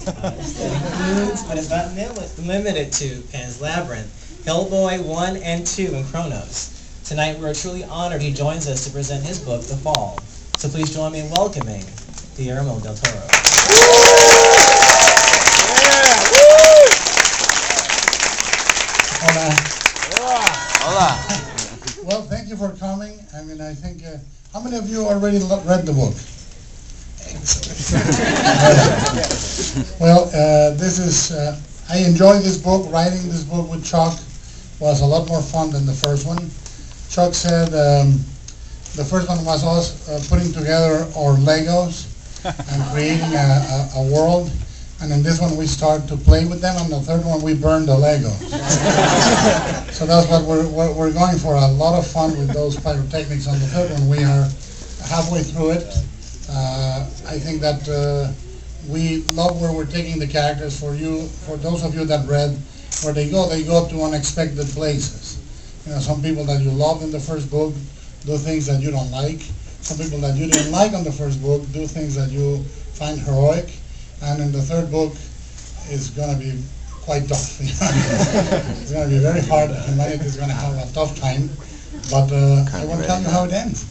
It includes, but is not limited to, Pan's Labyrinth, Hellboy 1 and 2, and Chronos. Tonight we're truly honored he joins us to present his book, The Fall. So please join me in welcoming Guillermo del Toro. Hola. Hola. Well, thank you for coming. I mean, I think, how many of you already read the book? Well, this is, I enjoyed this book. Writing this book with Chuck was a lot more fun than the first one. Chuck said the first one was us putting together our Legos and creating a world. And in this one we start to play with them, and the third one we burn the Legos. So that's what we're going for, a lot of fun with those pyrotechnics. On the third one we are halfway through it. I think that we love where we're taking the characters. For those of you that read, where they go to unexpected places. You know, some people that you loved in the first book do things that you don't like. Some people that you didn't like on the first book do things that you find heroic. And in the third book, it's going to be quite tough. It's going to be very hard. Humanity is going to have a tough time. But I won't tell you how it ends.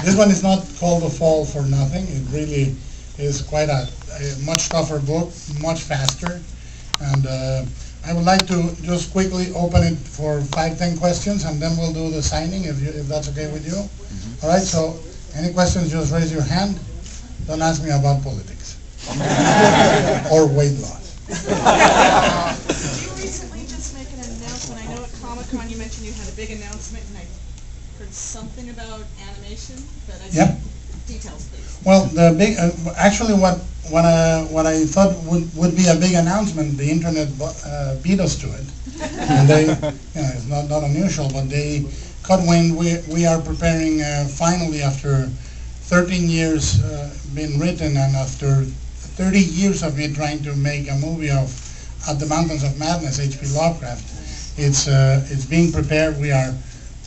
This one is not called The Fall for nothing. It really is quite a much tougher book, much faster. And I would like to just quickly open it for 5-10 questions, and then we'll do the signing, if that's okay with you. All right, so any questions, just raise your hand. Don't ask me about politics or weight loss. Did you recently just make an announcement? I know at Comic-Con you mentioned you had a big announcement, and I heard something about animation, but details, please. Well, the big, actually, what I thought would be a big announcement, the internet beat us to it, and they, it's not unusual, but they caught wind. We are preparing finally, after 13 years being written, and after 30 years of me trying to make a movie of At the Mountains of Madness, H.P. Lovecraft. It's being prepared. We are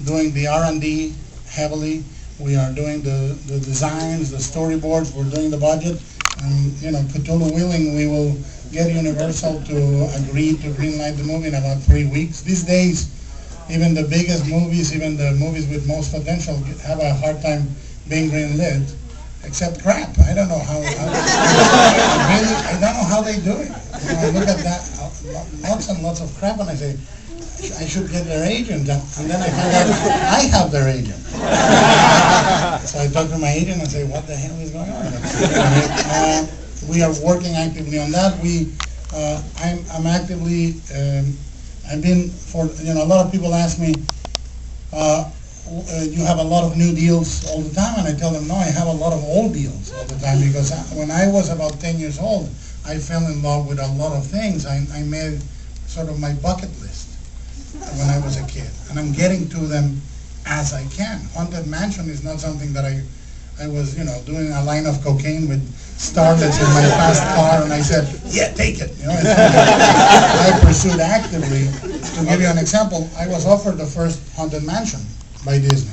doing the R&D heavily. We are doing the designs, the storyboards. We're doing the budget, and Cthulhu willing, we will get Universal to agree to greenlight the movie in about 3 weeks. These days, even the biggest movies, even the movies with most potential, have a hard time being greenlit, except crap. I don't know how I don't know how they do it. I look at that, lots and lots of crap, and I say, I should get their agent, and then I find out I have their agent. So I talk to my agent and say, what the hell is going on? We are working actively on that. I'm actively, I've been for, a lot of people ask me, you have a lot of new deals all the time, and I tell them, no, I have a lot of old deals all the time, because when I was about 10 years old, I fell in love with a lot of things. I made sort of my bucket list when I was a kid, and I'm getting to them as I can. Haunted Mansion is not something that I was, doing a line of cocaine with starlets in my fast car, and I said, yeah, take it. It's something I pursued actively. To give you an example, I was offered the first Haunted Mansion by Disney.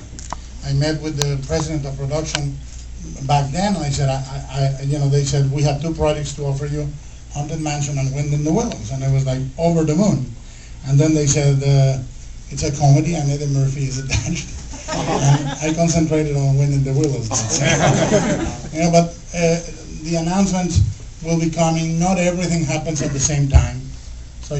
I met with the president of production back then, and I said, they said, we have 2 projects to offer you, Haunted Mansion and Wind in the Willows, and I was like, over the moon. And then they said, it's a comedy, and Eddie Murphy is attached. And I concentrated on Wind in the Willows. But the announcements will be coming. Not everything happens at the same time. So,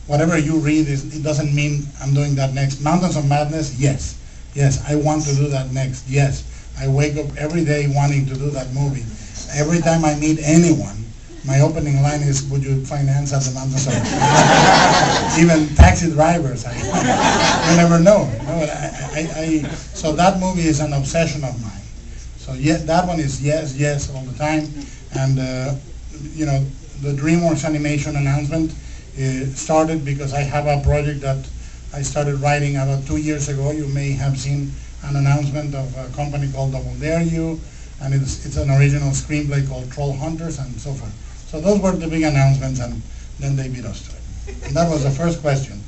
whatever you read, it doesn't mean I'm doing that next. Mountains of Madness, yes. Yes, I want to do that next. Yes, I wake up every day wanting to do that movie. Every time I meet anyone, my opening line is, would you finance At the Mountains of Madness? Even taxi drivers, you never know. So that movie is an obsession of mine. So that one is yes all the time. And the DreamWorks animation announcement started because I have a project that I started writing about 2 years ago. You may have seen an announcement of a company called Double Dare You, and it's an original screenplay called Troll Hunters and so forth. So those were the big announcements, and then they beat us to it. And that was the first question.